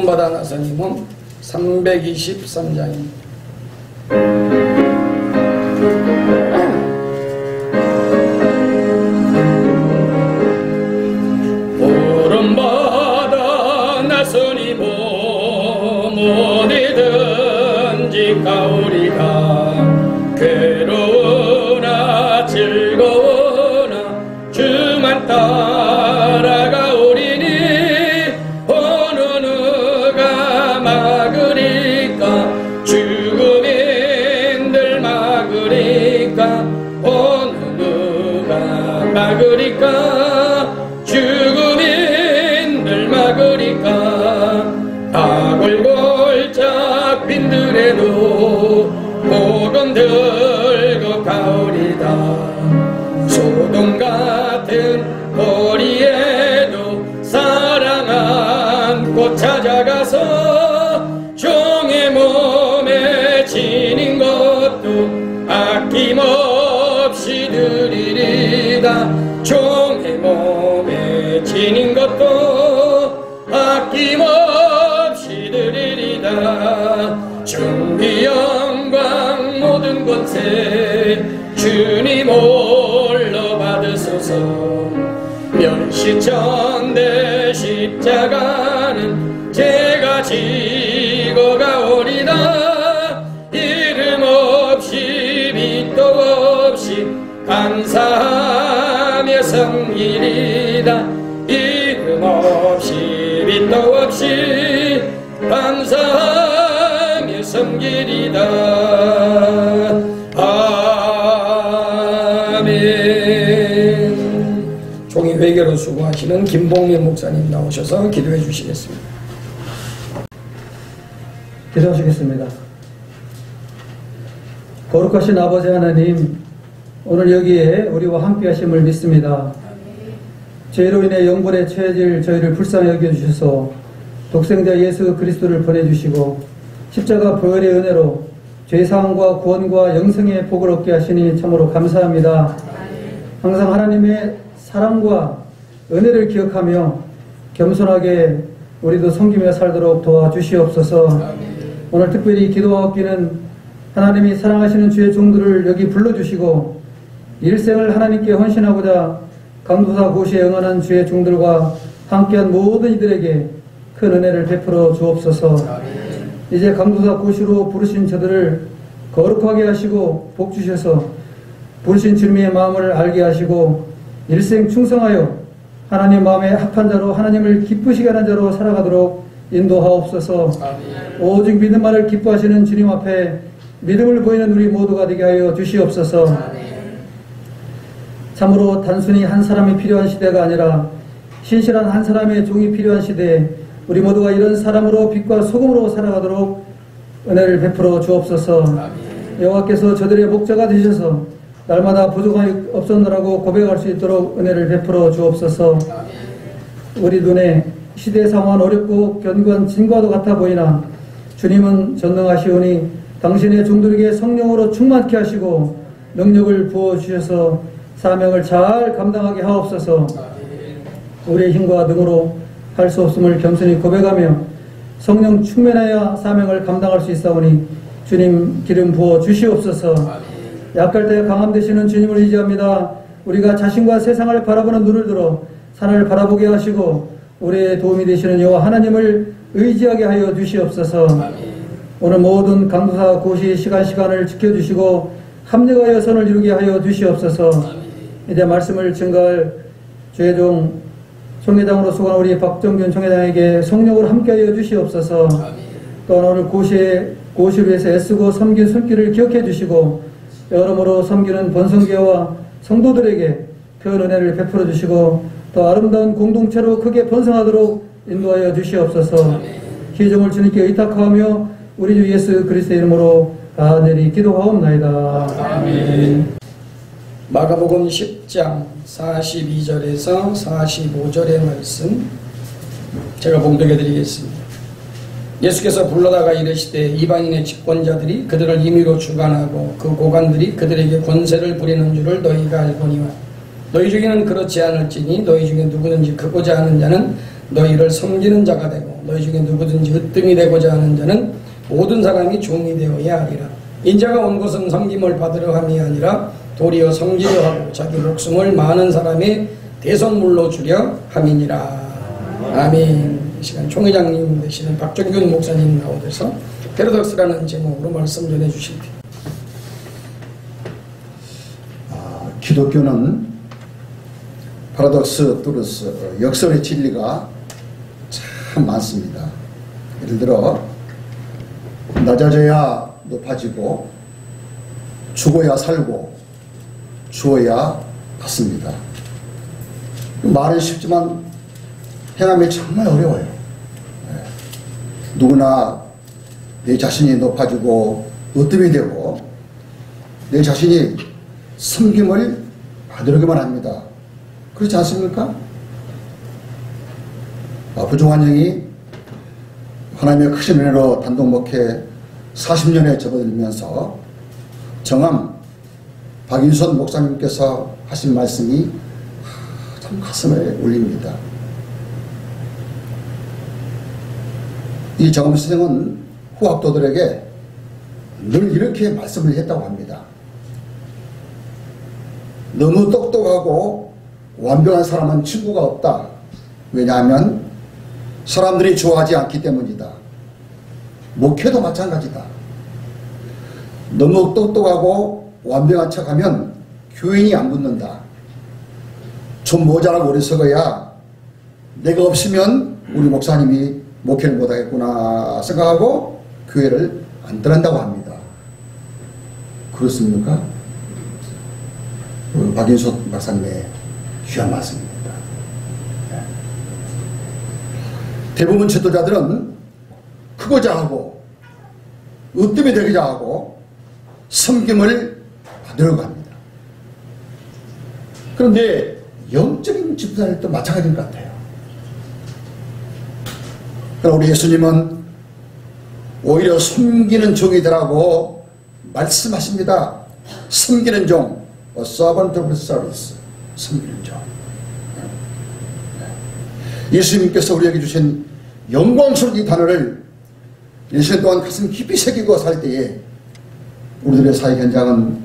구원받아 나서님은 323장입니다. 구원받아 나서님 어디든지 가오리가 괴로우나 즐거우나 주만 따라가오리니 어느 누가 막으리까 죽음인들 막으리까 어느 누가 막으리까 죽음인들 막으리까 다골골짝 빈들에도 복음 들고 가오리다 소돔 같은 거리에도 사랑 안고 찾아가서 종의 몸에 지닌 것도 아낌없이 드리리다 종의 몸에 지닌 것도 아낌없이 드리리다 존귀 영광 모든 곳에 주님 홀로 받으소서 멸시천대 십자가는 제가 지고 가오리다 이름 없이 빛도 없이 감사하며 섬기리다 이름 없이 빛도 없이 감사하며 섬기리다 아멘. 종이 회개로 수고하시는 김봉민 목사님 나오셔서 기도해 주시겠습니다. 기도하시겠습니다. 거룩하신 아버지 하나님, 오늘 여기에 우리와 함께 하심을 믿습니다. 죄로 인해 영불에 처해질 저희를 불쌍히 여겨주셔서 독생자 예수 그리스도를 보내주시고 십자가 보혈의 은혜로 죄사함과 구원과 영생의 복을 얻게 하시니 참으로 감사합니다. 항상 하나님의 사랑과 은혜를 기억하며 겸손하게 우리도 섬기며 살도록 도와주시옵소서. 오늘 특별히 기도하옵기는 하나님이 사랑하시는 주의 종들을 여기 불러주시고 일생을 하나님께 헌신하고자 강도사 고시에 응하는 주의 종들과 함께한 모든 이들에게 큰 은혜를 베풀어 주옵소서. 이제 강도사 고시로 부르신 저들을 거룩하게 하시고 복 주셔서 부르신 주님의 마음을 알게 하시고 일생 충성하여 하나님 마음에 합한 자로 하나님을 기쁘시게 하는 자로 살아가도록 인도하옵소서. 오직 믿음만을 기뻐하시는 주님 앞에 믿음을 보이는 우리 모두가 되게 하여 주시옵소서. 참으로 단순히 한 사람이 필요한 시대가 아니라 신실한 한 사람의 종이 필요한 시대에 우리 모두가 이런 사람으로 빛과 소금으로 살아가도록 은혜를 베풀어 주옵소서. 여호와께서 저들의 목자가 되셔서 날마다 부족함이 없었노라고 고백할 수 있도록 은혜를 베풀어 주옵소서. 우리 눈에 시대 상황은 어렵고 견고한 진과도 같아 보이나 주님은 전능하시오니 당신의 종들에게 성령으로 충만케 하시고 능력을 부어주셔서 사명을 잘 감당하게 하옵소서. 우리의 힘과 능으로 할 수 없음을 겸손히 고백하며 성령 충만하여 사명을 감당할 수 있사오니 주님 기름 부어 주시옵소서. 약할 때 강함 되시는 주님을 의지합니다. 우리가 자신과 세상을 바라보는 눈을 들어 산을 바라보게 하시고 우리의 도움이 되시는 여호와 하나님을 의지하게 하여 주시옵소서. 오늘 모든 강도사 고시 시간을 지켜주시고 합력하여 선을 이루게 하여 주시옵소서. 이제 말씀을 증거할 주의 종 총회장으로 수고한 우리 박정균 총회장에게 성령으로 함께하여 주시옵소서. 또한 오늘 고시를 위해서 애쓰고 섬긴 손길을 기억해 주시고 여러모로 섬기는 번성교회와 성도들에게 큰 은혜를 베풀어 주시고 더 아름다운 공동체로 크게 번성하도록 인도하여 주시옵소서. 기종을 주님께 의탁하며 우리 주 예수 그리스도의 이름으로 간절히 기도하옵나이다. 아멘. 마가복음 10장 42절에서 45절의 말씀 제가 봉독해 드리겠습니다. 예수께서 불러다가 이르시되 이방인의 집권자들이 그들을 임의로 주관하고 그 고관들이 그들에게 권세를 부리는 줄을 너희가 알거니와 너희 중에는 그렇지 않을지니 너희 중에 누구든지 크고자 하는 자는 너희를 섬기는 자가 되고 너희 중에 누구든지 으뜸이 되고자 하는 자는 모든 사람이 종이 되어야 하리라. 인자가 온 것은 섬김을 받으려 함이 아니라 도리어 섬기려 하고 자기 목숨을 많은 사람의 대선물로 주려 함이니라. 아멘. 이 시간 총회장님 되시는 박정균 목사님 나오셔서 패러독스라는 제목으로 말씀 전해 주십니다. 기독교는 파라독스 뚜르스 역설의 진리가 참 많습니다. 예를 들어 낮아져야 높아지고 죽어야 살고 주어야 받습니다. 말은 쉽지만 행함이 정말 어려워요. 누구나 내 자신이 높아지고 으뜸이 되고 내 자신이 섬김을 받으려고만 합니다. 그렇지 않습니까? 부족한 영이 하나님의 크신 은혜로 단독 목회 40년에 접어들면서 정함 박인선 목사님께서 하신 말씀이 참 가슴에 울립니다. 이 정함 선생은 후학도들에게 늘 이렇게 말씀을 했다고 합니다. 너무 똑똑하고 완벽한 사람은 친구가 없다. 왜냐하면 사람들이 좋아하지 않기 때문이다. 목회도 마찬가지다. 너무 똑똑하고 완벽한 척하면 교인이 안 붙는다. 좀 모자라고 어리석어야 내가 없으면 우리 목사님이 목회를 못하겠구나 생각하고 교회를 안 떠난다고 합니다. 그렇습니까? 박인숙 박사님의 귀한 말씀입니다. 대부분 지도자들은 크고자 하고 으뜸이 되고자 하고 섬김을 받으려고 합니다. 그런데 영적인 지도자들도 마찬가지인 것 같아요. 그러나 우리 예수님은 오히려 섬기는 종이 되라고 말씀하십니다. 섬기는 종, a servant of service, 섬기는 종. 예수님께서 우리에게 주신 영광스러운 이 단어를 인생 동안 가슴 깊이 새기고 살 때에 우리들의 사회 현장은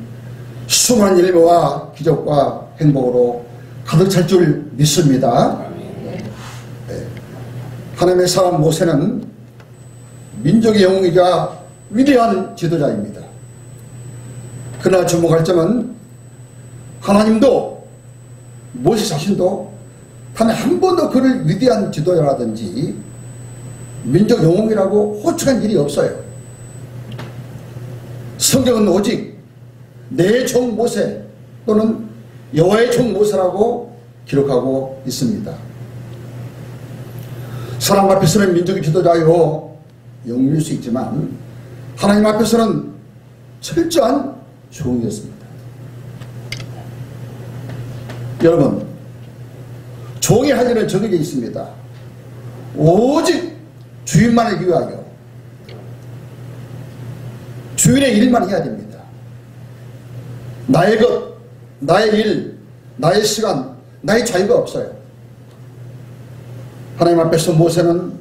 수많은 열매와 기적과 행복으로 가득 찰 줄 믿습니다. 하나님의 사람 모세는 민족의 영웅이자 위대한 지도자입니다. 그러나 주목할 점은 하나님도 모세 자신도 단 한 번도 그를 위대한 지도자라든지 민족 영웅이라고 호칭한 일이 없어요. 성경은 오직 내 종 모세 또는 여호와의 종 모세라고 기록하고 있습니다. 사람 앞에서는 민족의 지도자요 영웅일 수 있지만 하나님 앞에서는 철저한 종이었습니다. 여러분, 종이 할 일은 정해져 있습니다. 오직 주인만을 위하여 주인의 일만 해야 됩니다. 나의 것, 나의 일, 나의 시간, 나의 자유가 없어요. 하나님 앞에서 모세는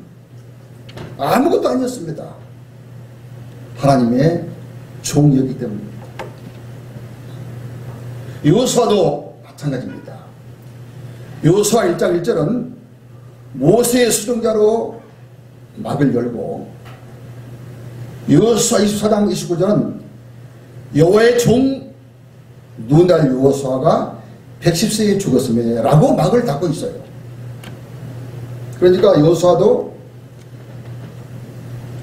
아무것도 아니었습니다. 하나님의 종이었기 때문입니다. 여호수아도 마찬가지입니다. 여호수아 1장 1절은 모세의 수종자로 막을 열고 여호수아 24장 29절은 여호와의 종 누날 여호수아가 110세에 죽었음에 라고 막을 닫고 있어요. 그러니까 여호수아도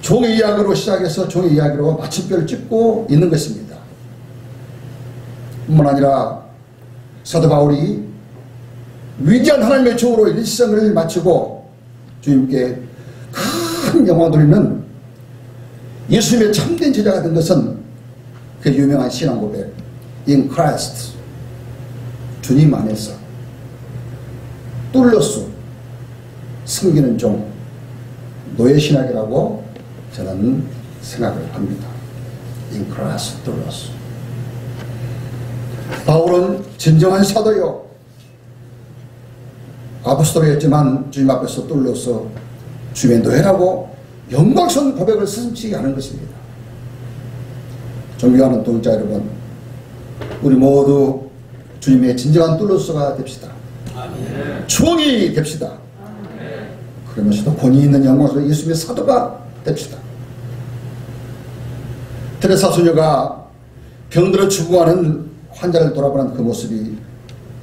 종의 이야기로 시작해서 종의 이야기로 마침표를 찍고 있는 것입니다. 뿐만 아니라 사도 바울이 위대한 하나님의 종으로 일생을 마치고 주님께 큰 영광 돌리는 예수님의 참된 제자가 된 것은 그 유명한 신앙 고백 In Christ, 주님 안에서 뚫로스 섬기는 종 노예신학이라고 저는 생각을 합니다. In Christ, 뚫로스. 바울은 진정한 사도요 아포스톨이었지만 주님 앞에서 뚫려서 주님의 노예라고 영광스러운 고백을 스스치 하는 것입니다. 존경하는 동자 여러분, 우리 모두 주님의 진정한 뚫로서가 됩시다. 주원이 됩시다. 그러면서도 권위 있는 영광스러운 예수님의 사도가 됩시다. 테레사 소녀가 병들어 죽어가는 환자를 돌아보는 그 모습이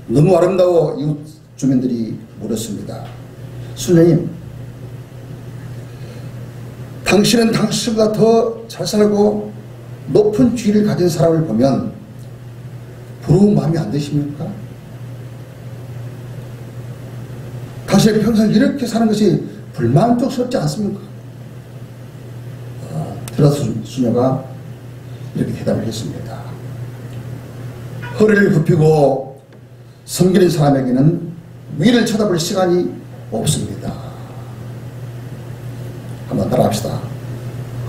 너무 아름다워 이웃 주민들이 물었습니다. 수녀님, 당신은 당신보다 더 잘 살고 높은 지위를 가진 사람을 보면 부러운 마음이 안 드십니까? 당신의 평생 이렇게 사는 것이 불만족스럽지 않습니까? 테레사 수녀가 이렇게 대답을 했습니다. 허리를 굽히고 섬기는 사람에게는 위를 쳐다볼 시간이 없습니다. 한번 따라합시다.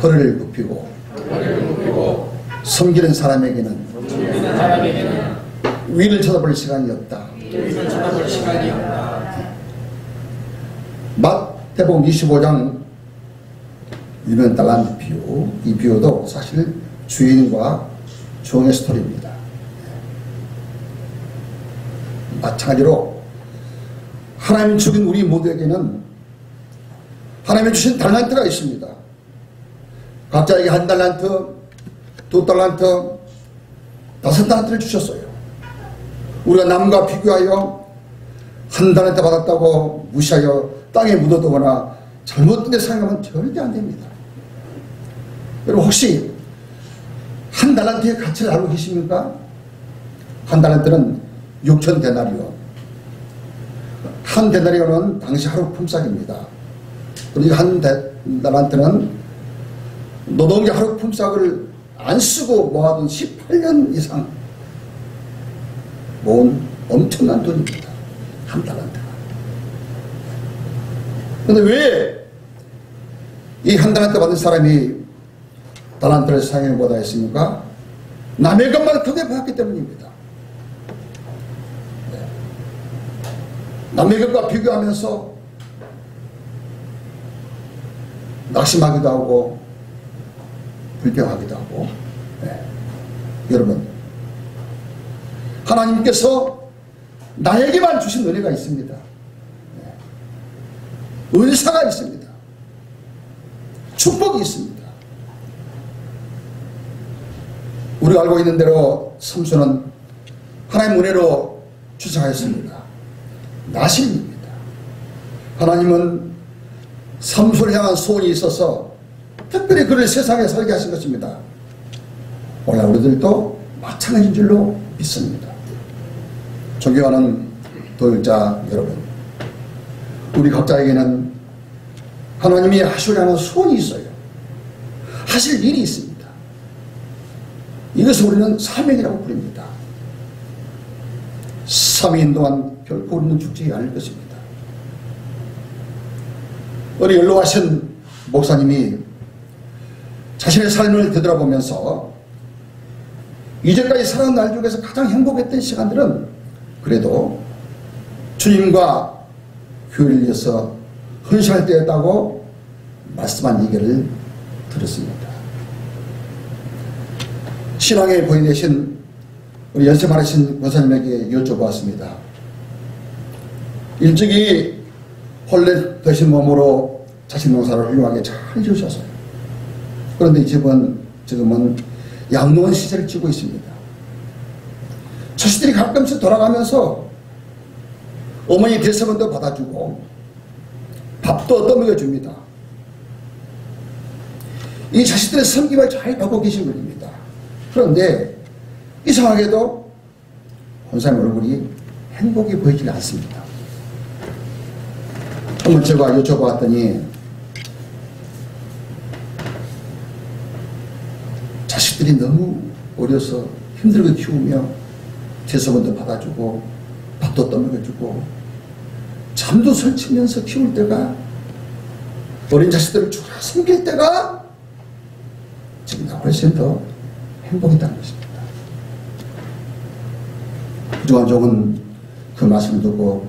허리를 굽히고 섬기는 사람에게는 위를 쳐다볼 시간이 없다. 마태복음 25장 유명 달란트 비유, 이 비유도 사실 주인과 종의 스토리입니다. 마찬가지로 하나님이 주신 우리 모두에게는 하나님이 주신 달란트가 있습니다. 각자에게 1달란트, 2달란트, 5달란트를 주셨어요. 우리가 남과 비교하여 1달란트 받았다고 무시하여 땅에 묻어두거나 잘못된 데 사용하면 절대 안 됩니다. 여러분, 혹시 1달란트의 가치를 알고 계십니까? 1달란트는 6,000데나리온. 1데나리온은 당시 하루 품삯입니다. 그리고 1달란트는 노동자 하루 품삯을 안 쓰고 모아둔 18년 이상 모은 엄청난 돈입니다. 1달란트가. 그런데 왜 이 1달란트 받은 사람이 달란트를 상해 못하였습니까? 남의 것만 크게 봤기 때문입니다. 남의 것과 비교하면서 낙심하기도 하고 불평하기도 하고. 여러분, 하나님께서 나에게만 주신 은혜가 있습니다. 은사가 있습니다. 축복이 있습니다. 우리가 알고 있는 대로 삼손은 하나님 은혜로 추상하였습니다. 나신입니다. 하나님은 삼손을 향한 소원이 있어서 특별히 그를 세상에 살게 하신 것입니다. 오늘 우리들도 마찬가지인 줄로 믿습니다. 존경하는 도역자 여러분, 우리 각자에게는 하나님이 하시려 하는 소원이 있어요. 하실 일이 있습니다. 이것을 우리는 사명이라고 부릅니다. 사명인 동안 결코 우리는 죽지 않을 것입니다. 우리 연로하신 목사님이 자신의 삶을 되돌아보면서 이제까지 살아온 날 중에서 가장 행복했던 시간들은 그래도 주님과 교회를 위해서 헌신할 때였다고 말씀한 얘기를 들었습니다. 신앙의 본이 되신 우리 연세 많으신 권사님에게 여쭤보았습니다. 일찍이 홀레 되신 몸으로 자신 농사를 훌륭하게 잘 지으셨어요. 그런데 지금은 양로원 시설을 지고 있습니다. 자식들이 가끔씩 돌아가면서 어머니 대서문도 받아주고 밥도 떠먹여줍니다. 이 자식들의 섬김을 잘 받고 계신 분입니다. 그런데 이상하게도 권사님 얼굴이 행복해 보이지 않습니다. 한번 제가 여쭤봤더니 자식들이 너무 어려서 힘들게 키우며 대서문도 받아주고 밥도 떠먹여주고 잠도 설치면서 키울 때가, 어린 자식들을 주라 섬길 때가 지금 훨씬 더 행복이다는 것입니다. 부정한 종은 그 말씀을 듣고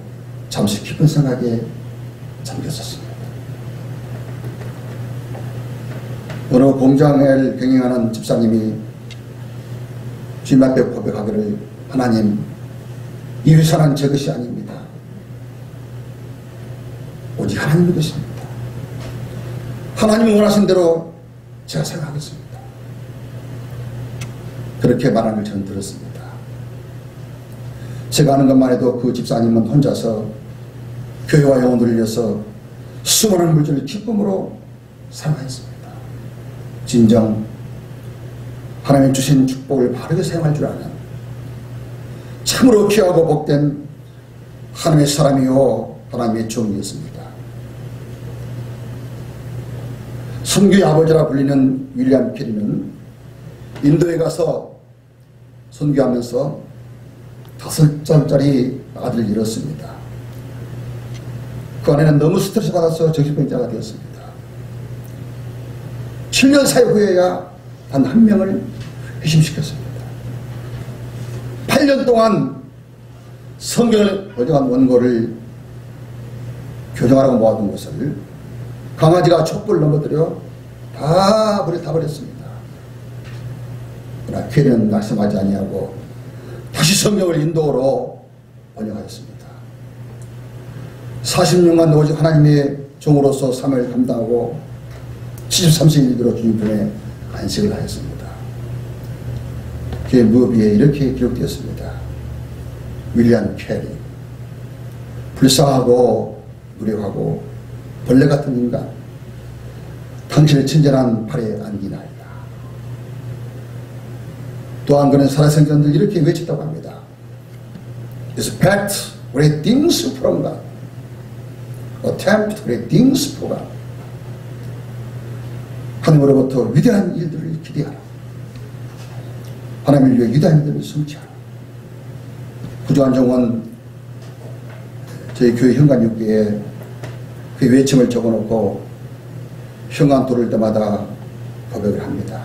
잠시 깊은 생각에 잠겼었습니다. 어느 공장을 경영하는 집사님이 주님 앞에 고백하기를, 하나님, 이 회사는 제 것이 아닙니다. 오직 하나님의 것입니다. 하나님이 원하신 대로 제가 생각하겠습니다. 그렇게 말하는 걸 저는 들었습니다. 제가 아는 것만 해도 그 집사님은 혼자서 교회와 영혼들을 위해서 수많은 물질을 기쁨으로 사용했습니다. 진정 하나님 주신 축복을 바르게 사용할 줄 아는 참으로 귀하고 복된 하나님의 사람이요 하나님의 종이었습니다. 선교의 아버지라 불리는 윌리엄 캐리는 인도에 가서 선교하면서 5살짜리 아들을 잃었습니다. 그 아내는 너무 스트레스 받아서 정신병자가 되었습니다. 7년 사역 후에야 단 한 명을 회심시켰습니다. 8년 동안 성경을 번역한 원고를 교정하라고 모아둔 것을 강아지가 촛불을 넘어뜨려 다 버렸습니다. 그러나 캐리는 낙심하지 아니하고 다시 성경을 인도어로 번역하였습니다. 40년간 오직 하나님의 종으로서 삶을 감당하고 73세 일기로 주님 편에 안식을 하였습니다. 그의 무비에 이렇게 기록되었습니다. 윌리엄 캐리, 불쌍하고 무력하고 벌레 같은 인간, 당신의 친절한 팔에 안기나이다. 또한 그는 살아생전들 이렇게 외쳤다고 합니다. Expect great things from God. Attempt great things for God. 하나님으로부터 위대한 일들을 기대하라. 하나님을 위해 위대한 일들을 성취하라. 구조한 정원 저희 교회 현관육기에 그 외침을 적어놓고 현관 돌을 때마다 고백을 합니다.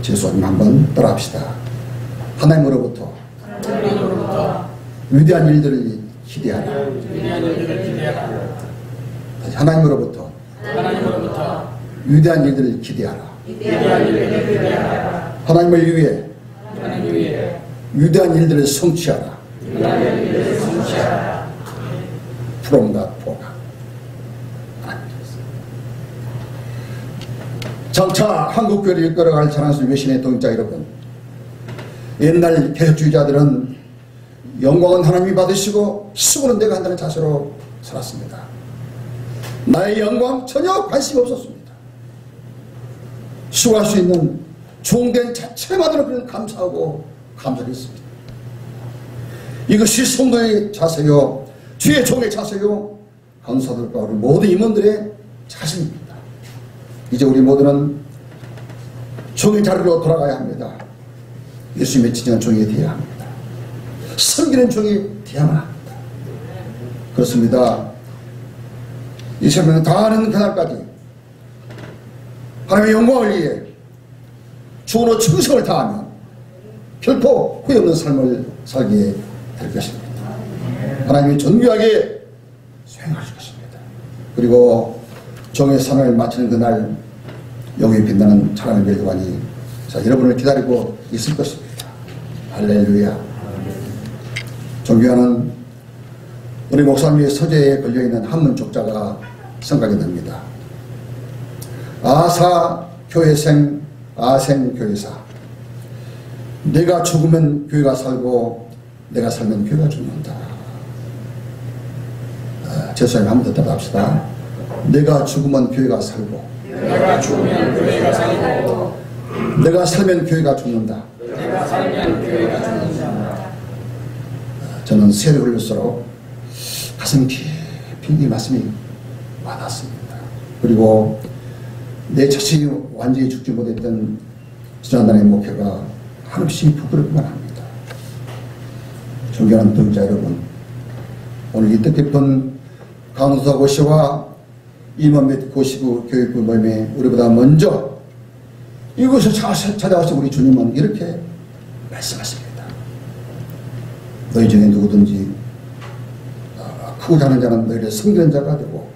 제수님 한번 따라합시다. 하나님으로부터 위대한 일들을 기대하라. 하나님으로부터 위대한 일들을 기대하라. 하나님을 위해 위대한 일들을 성취하라. From God for God. 장차 한국교회를 이끌어갈 찬양수 외신의 동역자 여러분, 옛날 개혁주의자들은 영광은 하나님이 받으시고 수고는 내가 한다는 자세로 살았습니다. 나의 영광 전혀 관심이 없었습니다. 수고할 수 있는 종된 자체만으로 그는 감사하고 감사했습니다. 이것이 성도의 자세요, 주의 종의 자세요, 강사들과 우리 모든 임원들의 자세입니다. 이제 우리 모두는 종의 자리로 돌아가야 합니다. 예수님의 진정한 종이 되어야 합니다. 섬기는 종이 되어야만 합니다. 그렇습니다. 이 생명을 다하는 그날까지 하나님의 영광을 위해 주로 충성을 다하면 결코 후회 없는 삶을 살게 될 것입니다. 하나님이 존귀하게 수행하실 것입니다. 그리고 종의 삶을 마치는 그날 영이 빛나는 찬양의 멜로관이 여러분을 기다리고 있을 것입니다. 할렐루야. 존귀하는 우리 목사님의 서재에 걸려있는 한문 족자가 생각이 납니다. 아사 교회생 아생 교회사. 내가 죽으면 교회가 살고 내가 살면 교회가 죽는다. 제수님 한 번 더 따라합시다. 내가 죽으면 교회가 살고 내가 죽으면 교회가 살고 내가 살면 교회가 죽는다. 내가 살면 교회가 죽는다. 저는 세례를 흘릴수록 가슴 깊이 이 말씀이 와닿습니다. 그리고 내 자신이 완전히 죽지 못했던 지난달의 목회가 한없이 부끄럽기만 합니다. 존경하는 동자 여러분, 오늘 이 뜻깊은 강수사 고시와 임원 및 고시부 교육부 모임에 우리보다 먼저 이곳을 찾아오신 우리 주님은 이렇게 말씀하십니다. 너희 중에 누구든지 크고자 하는 자는 너희를 섬기는 자가 되고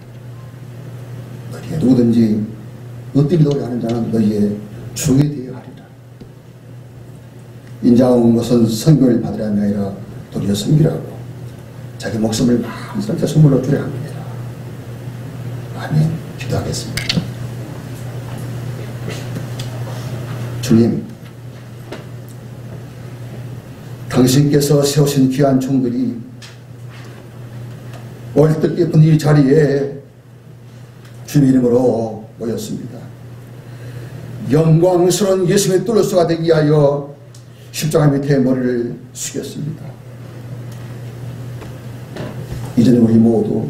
너희 중에 누구든지 엎드리도록 하는 자는 너희의 종이 되어야 하리라. 인자가 온 것은 선교를 받으려는 아니라 도리어 섬기라고 자기 목숨을 많은 사람한테 선물로 주려 합니다. 아멘. 기도하겠습니다. 주님, 당신께서 세우신 귀한 종들이 오늘 뜻깊은 이 자리에 주님 이름으로 모였습니다. 영광스러운 예수님의 뚜루스가 되기 위하여 십자가 밑에 머리를 숙였습니다. 이제는 우리 모두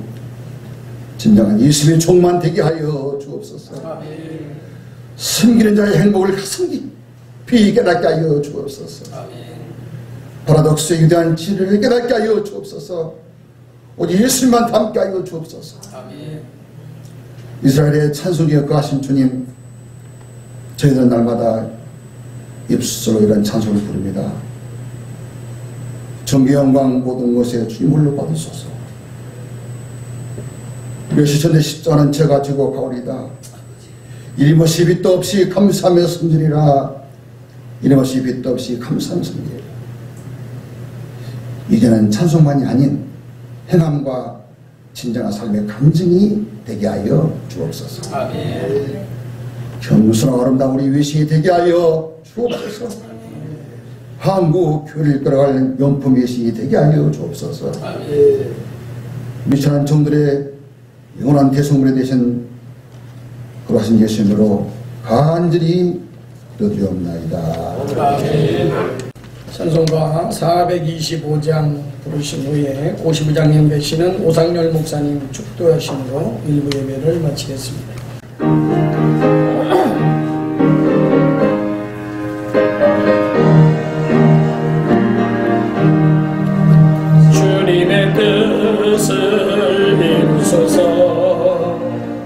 진정한 예수님의 종만 되게 하여 주옵소서. 섬기는 자의 행복을 가슴 깊이 깨닫게 하여 주옵소서. 파라독스의 위대한 진리를 깨닫게 하여 주옵소서. 오직 예수님만 닮게 하여 주옵소서. 이스라엘의 찬송에 거하신 주님, 저희들은 날마다 입술로 이런 찬송을 부릅니다. 정계 영광 모든 것에 주님을 받으소서. 몇시전에 십자가는 제가 지고 가오리다. 이름없이 빛도 없이 감사하며 섬기리라. 이름없이 빛도 없이 감사하며 섬기리라. 이제는 찬송만이 아닌 행함과 진정한 삶의 간증이 되게 하여 주옵소서. 겸손하고 아름다운 우리 외식이 되게 하여 주옵소서. 한국 교회를 이끌어갈 명품 외식이 되게 하여 주옵소서. 미천한 종들의 영원한 대성물이 되신 그러하신 예수님으로 간절히 기도드리옵나이다. 찬송가 425장 부르신 후에 52장 연배시는 오상열 목사님 축도하심으로 일부 예배를 마치겠습니다. 주님의 뜻을 이루소서.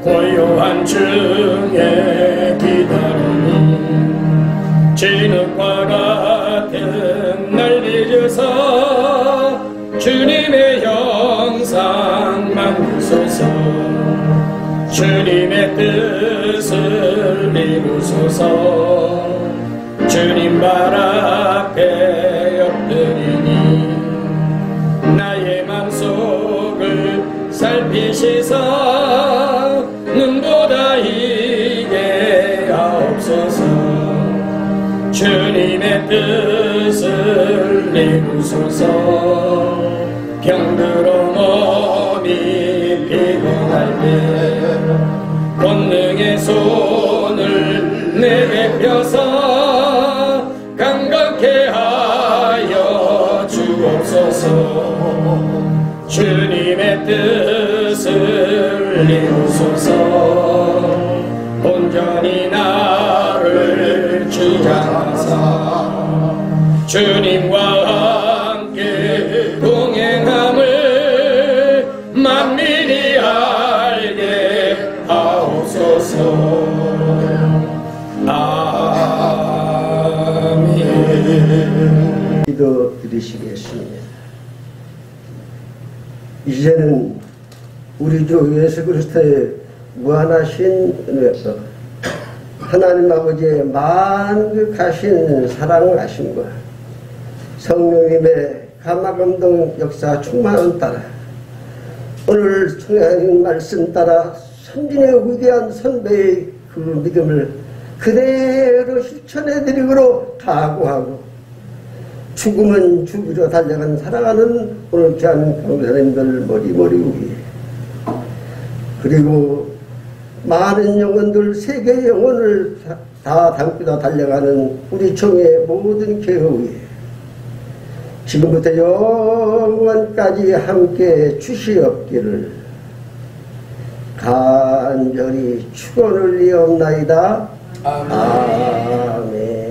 고요한 중에 기다리니 진흙과 같은 날 잊으서 주님의 형상 만드소서. 주님의 뜻을 이루소서. 주님 발 앞에 엎드리니 나의 맘속을 살피시사 눈보다 이게 하옵소서. 주님의 뜻을 이루소서. 병들어 몸이 피곤할 때 권능의 손을 내게 펴서 강건케 하여 주옵소서. 주님의 뜻을 이루소서. 온전히 나를 주장하사 주님과 함께 동행함을 만민이 알게 하옵소서. 아멘. 기도 드리시겠습니다. 이제는 우리 주 예수 그리스도의 무한하신 은혜로 하나님 아버지의 만극하신 사랑하심과 성령님의 감화감동 역사 충만함 따라 오늘 청하신 말씀 따라 선진의 위대한 선배의 그 믿음을 그대로 실천해드리기로 각오하고 죽음은 죽이러 달려간 살아가는 오늘 귀한 강사님들 머리 위에 그리고 많은 영혼들 세계의 영혼을 다 담고다 달려가는 우리 총의 모든 교회 지금부터 영원까지 함께 주시옵기를 간절히 축원을 이옵나이다. 아멘.